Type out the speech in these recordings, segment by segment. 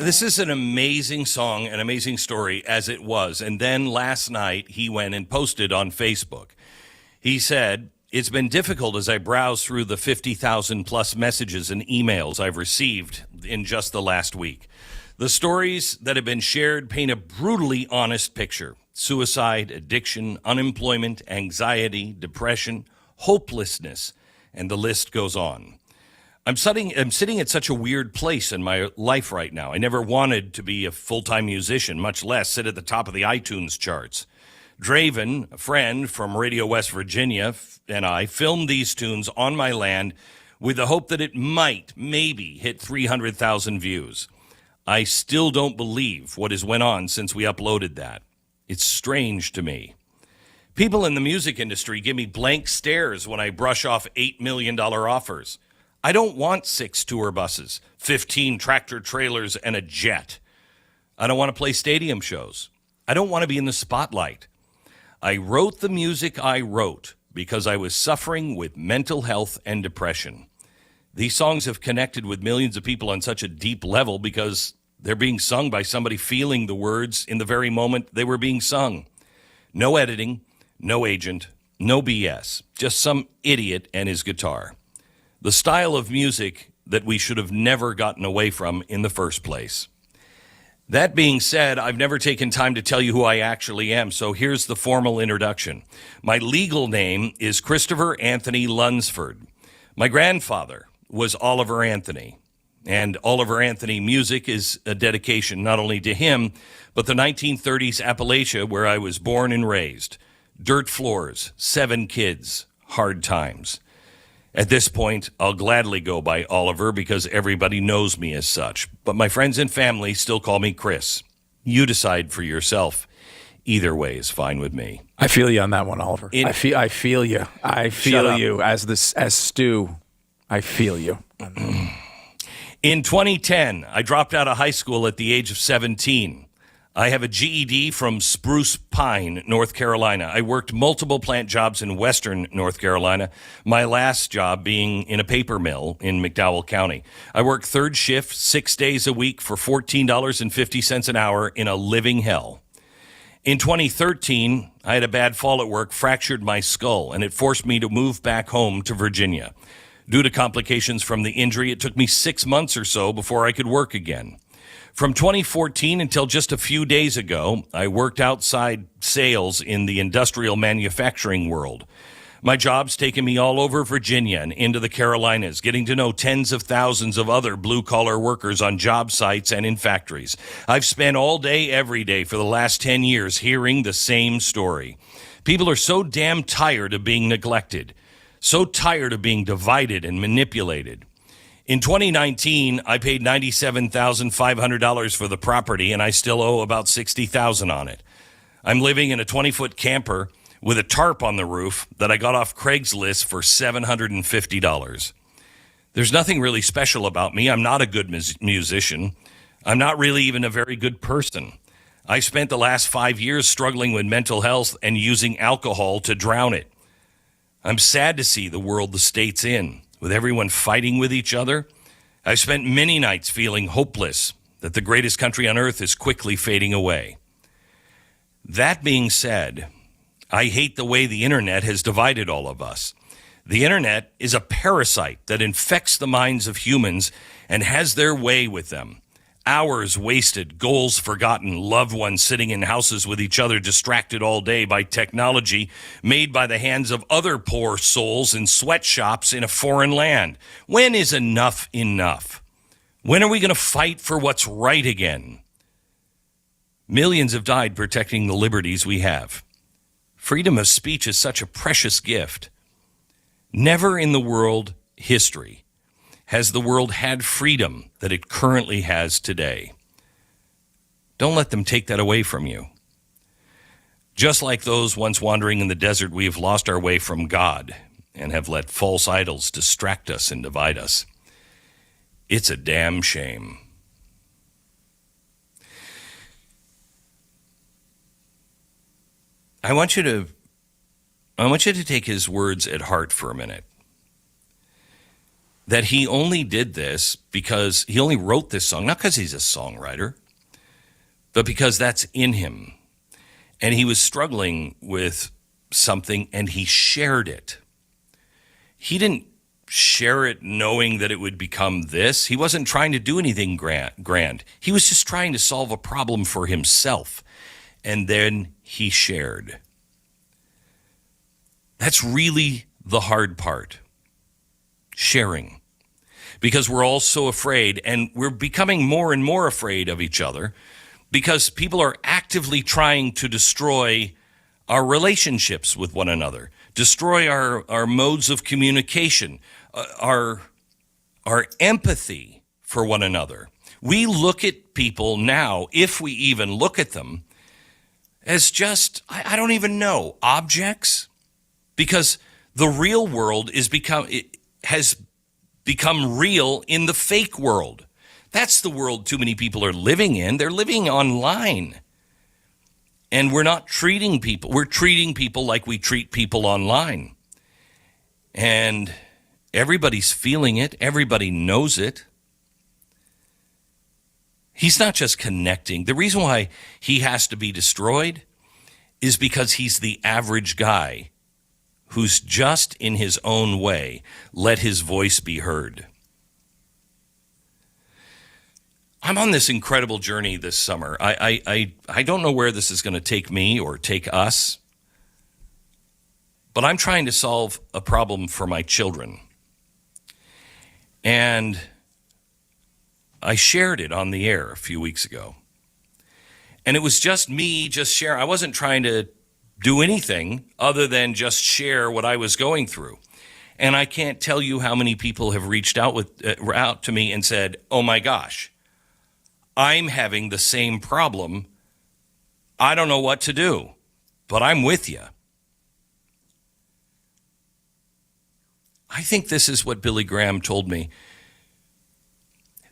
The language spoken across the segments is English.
This is an amazing song, an amazing story, as it was. And then last night, he went and posted on Facebook. He said, "It's been difficult as I browse through the 50,000 plus messages and emails I've received in just the last week. The stories that have been shared paint a brutally honest picture. Suicide, addiction, unemployment, anxiety, depression, hopelessness, and the list goes on. I'm sitting at such a weird place in my life right now. I never wanted to be a full-time musician, much less sit at the top of the iTunes charts. Draven, a friend from Radio West Virginia, and I filmed these tunes on my land with the hope that it might, maybe, hit 300,000 views. I still don't believe what has went on since we uploaded that. It's strange to me. People in the music industry give me blank stares when I brush off $8 million offers. I don't want 6 tour buses, 15 tractor trailers, and a jet. I don't want to play stadium shows. I don't want to be in the spotlight. I wrote the music I wrote because I was suffering with mental health and depression. These songs have connected with millions of people on such a deep level because they're being sung by somebody feeling the words in the very moment they were being sung. No editing, no agent, no BS, just some idiot and his guitar. The style of music that we should have never gotten away from in the first place. That being said, I've never taken time to tell you who I actually am, so here's the formal introduction. My legal name is Christopher Anthony Lunsford. My grandfather was Oliver Anthony, and Oliver Anthony music is a dedication not only to him, but the 1930s Appalachia where I was born and raised. Dirt floors, 7 kids, hard times. At this point, I'll gladly go by Oliver because everybody knows me as such. But my friends and family still call me Chris. You decide for yourself. Either way is fine with me. I feel you on that one, Oliver. I feel you. I feel you as Stu. I feel you. In 2010, I dropped out of high school at the age of 17. I have a GED from Spruce Pine, North Carolina. I worked multiple plant jobs in western North Carolina, my last job being in a paper mill in McDowell County. I worked third shift 6 days a week for $14.50 an hour in a living hell. In 2013, I had a bad fall at work, fractured my skull, and it forced me to move back home to Virginia. Due to complications from the injury, it took me 6 months or so before I could work again. From 2014 until just a few days ago, I worked outside sales in the industrial manufacturing world. My job's taken me all over Virginia and into the Carolinas, getting to know tens of thousands of other blue-collar workers on job sites and in factories. I've spent all day, every day for the last 10 years hearing the same story. People are so damn tired of being neglected, so tired of being divided and manipulated. In 2019, I paid $97,500 for the property, and I still owe about $60,000 on it. I'm living in a 20-foot camper with a tarp on the roof that I got off Craigslist for $750. There's nothing really special about me. I'm not a good musician. I'm not really even a very good person. I spent the last 5 years struggling with mental health and using alcohol to drown it. I'm sad to see the world the state's in, with everyone fighting with each other. I've spent many nights feeling hopeless that the greatest country on earth is quickly fading away. That being said, I hate the way the internet has divided all of us. The internet is a parasite that infects the minds of humans and has their way with them. Hours wasted, goals forgotten, loved ones sitting in houses with each other distracted all day by technology made by the hands of other poor souls in sweatshops in a foreign land. When is enough enough? When are we going to fight for what's right again? Millions have died protecting the liberties we have. Freedom of speech is such a precious gift. Never in the world history has the world had freedom that it currently has today. Don't let them take that away from you. Just like those once wandering in the desert, we have lost our way from God and have let false idols distract us and divide us. It's a damn shame. I want you to take his words at heart for a minute. that he only did this because he only wrote this song, not because he's a songwriter, but because that's in him. And he was struggling with something, and he shared it. He didn't share it knowing that it would become this. He wasn't trying to do anything grand. He was just trying to solve a problem for himself. And then he shared. That's really the hard part. Sharing. Because we're all so afraid, and we're becoming more and more afraid of each other, because people are actively trying to destroy our relationships with one another, destroy our modes of communication, our empathy for one another. We look at people now, if we even look at them, as just, I don't even know, objects, because the real world has become real in the fake world. That's the world too many people are living in. They're living online. And we're not treating people. We're treating people like we treat people online. And everybody's feeling it. Everybody knows it. He's not just connecting. The reason why he has to be destroyed is because he's the average guy who's just in his own way let his voice be heard. I'm on this incredible journey this summer. I don't know where this is going to take me or take us, but I'm trying to solve a problem for my children. And I shared it on the air a few weeks ago. And it was just me just sharing. I wasn't trying to do anything other than just share what I was going through. And I can't tell you how many people have reached out to me and said, "Oh my gosh, I'm having the same problem. I don't know what to do, but I'm with you." I think this is what Billy Graham told me,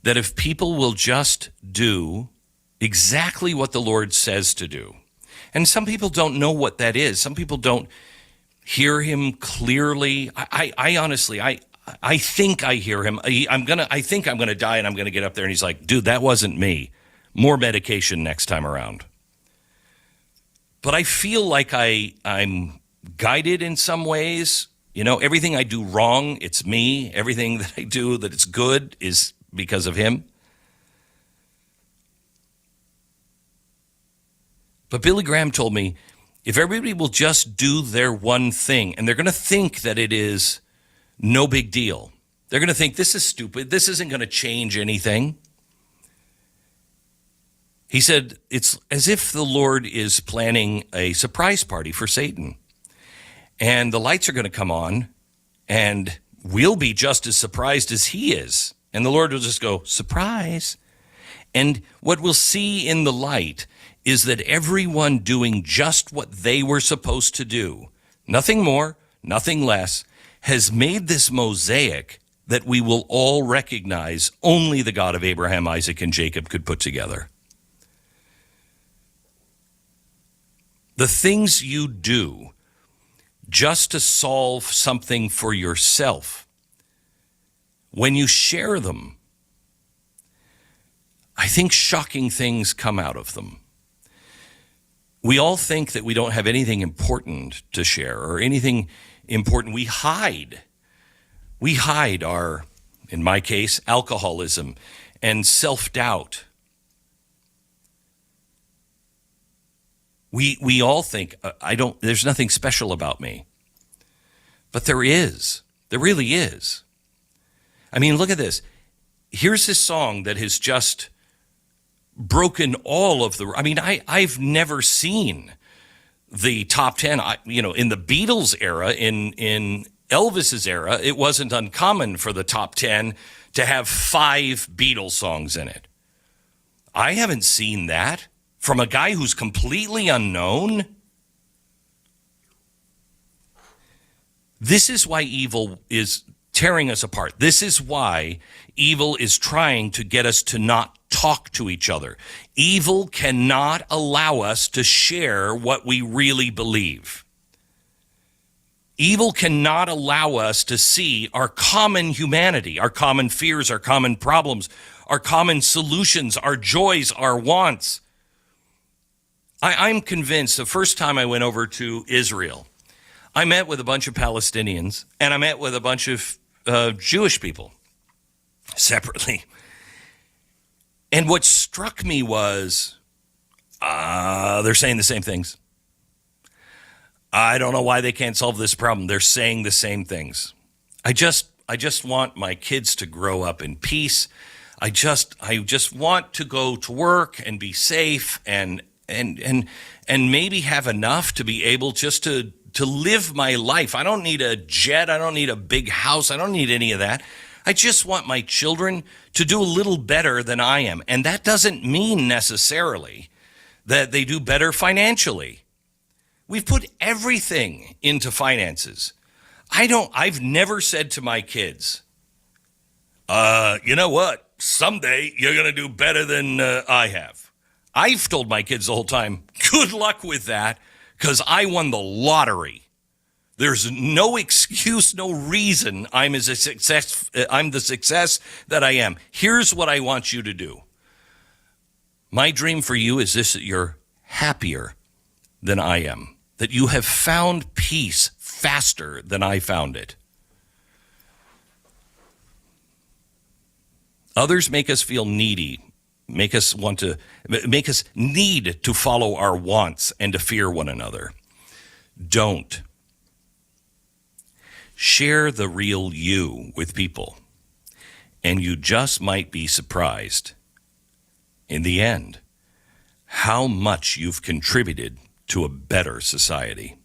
that if people will just do exactly what the Lord says to do, and some people don't know what that is. Some people don't hear him clearly. I honestly, I think I hear him. I think I'm gonna die, and I'm gonna get up there, and he's like, "Dude, that wasn't me. More medication next time around." But I feel like I'm guided in some ways. You know, everything I do wrong, it's me. Everything that I do that it's good is because of him. But Billy Graham told me, if everybody will just do their one thing, and they're going to think that it is no big deal. They're going to think, this is stupid. This isn't going to change anything. He said, it's as if the Lord is planning a surprise party for Satan. And the lights are going to come on, and we'll be just as surprised as he is. And the Lord will just go, surprise. And what we'll see in the light is that everyone doing just what they were supposed to do, nothing more, nothing less, has made this mosaic that we will all recognize only the God of Abraham, Isaac, and Jacob could put together. The things you do just to solve something for yourself, when you share them, I think shocking things come out of them. We all think that we don't have anything important to share or anything important. We hide. We hide our, in my case, alcoholism and self-doubt. We all think, there's nothing special about me. But there is. There really is. I mean, look at this. Here's this song that has just broken all of the, I've never seen the top 10, in the Beatles era, in Elvis's era, it wasn't uncommon for the top 10 to have 5 Beatles songs in it. I haven't seen that from a guy who's completely unknown. This is why evil is tearing us apart. This is why evil is trying to get us to not talk to each other. Evil cannot allow us to share what we really believe. Evil cannot allow us to see our common humanity, our common fears, our common problems, our common solutions, our joys, our wants. I'm convinced the first time I went over to Israel, I met with a bunch of Palestinians and I met with a bunch of Jewish people separately. And what struck me was they're saying the same things. I don't know why they can't solve this problem. They're saying the same things. I just want my kids to grow up in peace. I just want to go to work and be safe and maybe have enough to be able just to live my life. I don't need a jet. I don't need a big house. I don't need any of that. I just want my children to do a little better than I am. And that doesn't mean necessarily that they do better financially. We've put everything into finances. I've never said to my kids, you know what? Someday you're going to do better than I have. I've told my kids the whole time, good luck with that, because I won the lottery. There's no excuse, no reason I'm the success that I am. Here's what I want you to do. My dream for you is this, that you're happier than I am, that you have found peace faster than I found it. Others make us feel needy, make us need to follow our wants and to fear one another. Don't. Share the real you with people, and you just might be surprised, in the end, how much you've contributed to a better society.